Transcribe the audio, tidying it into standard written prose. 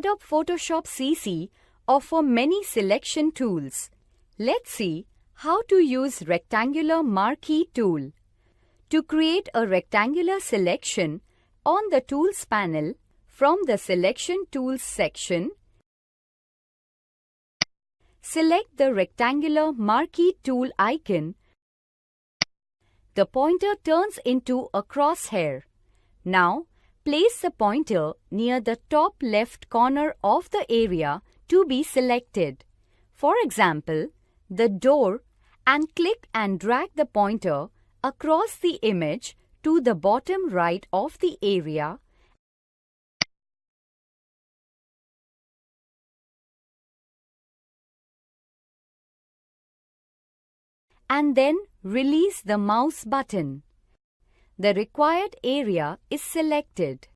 Adobe Photoshop CC offers many selection tools. Let's see how to use Rectangular Marquee tool. To create a rectangular selection on the Tools panel, from the Selection Tools section, select the Rectangular Marquee tool icon. The pointer turns into a crosshair. Now, place the pointer near the top left corner of the area to be selected. For example, the door, and click and drag the pointer across the image to the bottom right of the area and then release the mouse button. The required area is selected.